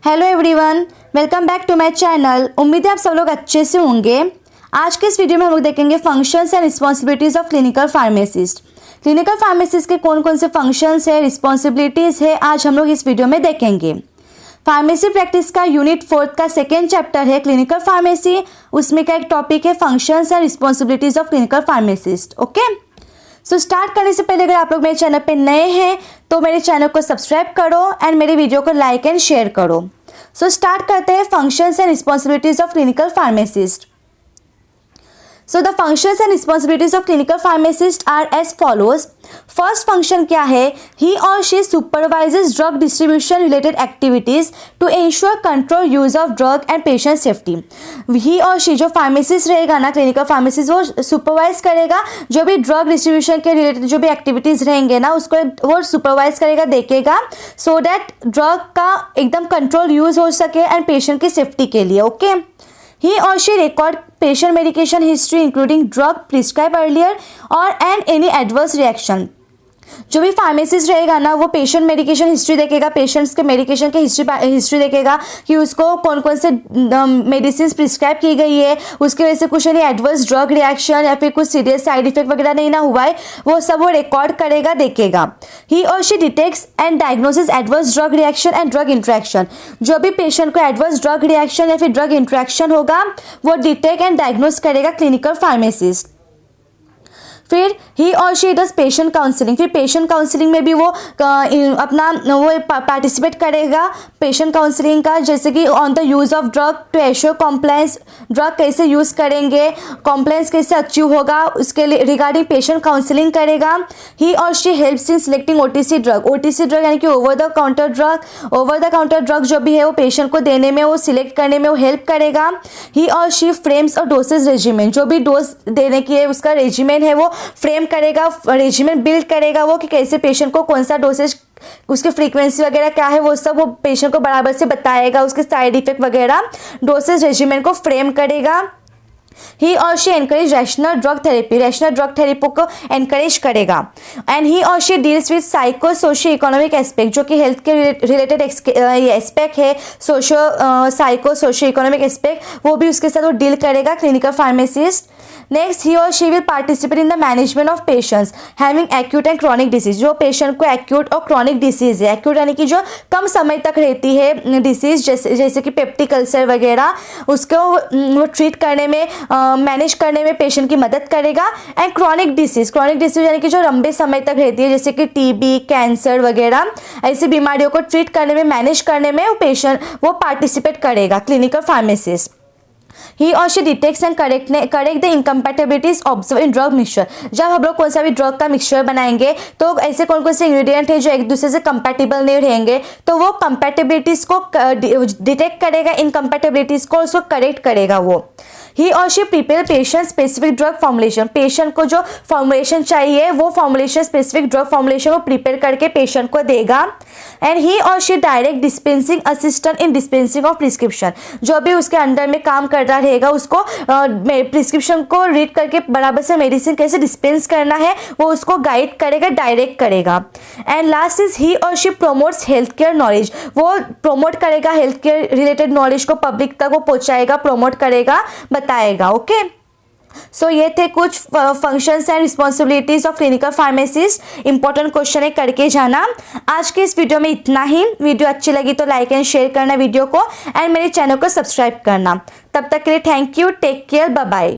Hello everyone, welcome back to my channel. उम्मीद है आप सब लोग अच्छे से होंगे। आज के इस वीडियो में हम लोग देखेंगे functions and responsibilities of clinical pharmacist. Clinical pharmacist के कौन कौन से फंक्शंस है, रिस्पॉन्सिबिलिटीज़ है, आज हम लोग इस वीडियो में देखेंगे। फार्मेसी प्रैक्टिस का यूनिट 4 का सेकेंड चैप्टर है क्लिनिकल फार्मेसी। उसमें का एक टॉपिक है functions and responsibilities of clinical pharmacist. Okay, so start करने से पहले अगर आप लोग मेरे चैनल पे नए हैं तो मेरे चैनल को सब्सक्राइब करो एंड मेरे वीडियो को लाइक एंड शेयर करो। सो स्टार्ट करते हैं functions and responsibilities of clinical pharmacist. So the functions and responsibilities of clinical pharmacist are as follows. First function क्या है? He or she supervises drug distribution related activities to ensure control use of drug and patient safety. He or she जो pharmacist रहेगा ना, clinical pharmacist, वो supervise करेगा जो भी drug distribution के related जो भी activities रहेंगे ना, उसको वो supervise करेगा, देखेगा, so that drug का एकदम control use हो सके and patient की safety के लिए। Okay? He or she record patient medication history including drug prescribed earlier or and any adverse reaction. जो भी फार्मासिस्ट रहेगा ना, वो पेशेंट मेडिकेशन हिस्ट्री देखेगा, पेशेंट्स के मेडिकेशन के हिस्ट्री देखेगा कि उसको कौन कौन से मेडिसिन प्रिस्क्राइब की गई है, उसकी वजह से कुछ नहीं एडवर्स ड्रग रिएक्शन या फिर कुछ सीरियस साइड इफेक्ट वगैरह नहीं ना हुआ है, वो सब वो रिकॉर्ड करेगा, देखेगा। ही और she detects and diagnosis adverse drug reaction and drug interaction. जो भी पेशेंट को एडवर्स ड्रग रिएक्शन या फिर ड्रग इंट्रैक्शन होगा वो डिटेक्ट एंड डायग्नोस करेगा क्लिनिकल फार्मासिस्ट। फिर ही और शी डज पेशेंट काउंसलिंग। फिर पेशेंट काउंसलिंग में भी वो अपना वो पार्टिसिपेट करेगा पेशेंट काउंसलिंग का, जैसे कि on the use of drug to assure compliance, drug कैसे यूज़ करेंगे, कॉम्प्लायंस कैसे अचीव होगा, उसके लिए रिगार्डिंग पेशेंट काउंसलिंग करेगा। ही और she helps in selecting OTC drug. OTC drug यानी कि ओवर द काउंटर ड्रग जो भी है वो पेशेंट को देने में, वो सिलेक्ट करने में वो हेल्प करेगा। ही और शी फ्रेम्स और डोसेज रेजिमेंट। जो भी डोज देने की है उसका रेजिमेंट है वो फ्रेम करेगा, रेजिमेंट बिल्ड करेगा वो कि कैसे पेशेंट को कौन सा डोसेज, उसकी फ्रीक्वेंसी वगैरह क्या है, वो सब वो पेशेंट को बराबर से बताएगा, उसके साइड इफेक्ट वगैरह डोसेज रेजिमेंट को फ्रेम करेगा। ही और she encourage rational drug therapy को एनकरेज करेगा। एंड ही और she deals with psycho socio economic aspect, जो कि हेल्थ के रिलेटेड एस्पेक्ट है, साइको सोशियो इकोनॉमिक एस्पेक्ट, वो भी उसके साथ वो डील करेगा क्लिनिकल फार्मासिस्ट। नेक्स्ट, ही और she will participate in the management of patients having acute and chronic disease. जो पेशेंट को एक्यूट और क्रॉनिक डिसीज है, एक्यूट यानी कि जो कम समय तक रहती है डिसीज, जैसे कि पेप्टिक अल्सर वगैरह, उसको वो ट्रीट करने में, मैनेज करने में पेशेंट की मदद करेगा। एंड क्रॉनिक डिसीज यानी कि जो लंबे समय तक रहती है, जैसे कि टीबी, कैंसर वगैरह, ऐसी बीमारियों को ट्रीट करने में, मैनेज करने में वो पार्टिसिपेट करेगा क्लिनिकल फार्मासिस्ट। ही और she detects and correct the incompatibilities observe in drug mixture. जब हम लोग कौन सा भी ड्रग का मिक्सचर बनाएंगे तो ऐसे कौन कौन से इंग्रेडिएंट है जो एक दूसरे से कंपैटिबल नहीं रहेंगे, तो वो कंपैटिबिलिटीज को डिटेक्ट करेगा, इनकम्पैटिबिलिटीज को उसको करेक्ट करेगा वो। ही और she prepare patient specific drug formulation. Patient को जो फॉर्मुलेशन चाहिए वो फॉर्मुलेशन, स्पेसिफिक ड्रग फॉर्मुलेशन वो प्रिपेयर करके पेशेंट को देगा। एंड ही और she direct dispensing assistant in dispensing of prescription. जो भी उसके अंडर में काम कर रहा रहेगा उसको प्रिस्क्रिप्शन को रीड करके बराबर से मेडिसिन कैसे डिस्पेंस करना है वो उसको गाइड करेगा, डायरेक्ट करेगा। एंड लास्ट इज ही और she promotes health care knowledge. वो प्रोमोट करेगा हेल्थ केयर रिलेटेड नॉलेज को, पब्लिक तक वो पहुंचाएगा, प्रोमोट करेगा, बताएगा। ओके, सो ये थे कुछ functions and responsibilities of clinical pharmacist. Important question है, करके जाना। आज के इस वीडियो में इतना ही। वीडियो अच्छी लगी तो लाइक एंड शेयर करना वीडियो को, एंड मेरे चैनल को सब्सक्राइब करना। तब तक के लिए thank you, take care, bye bye.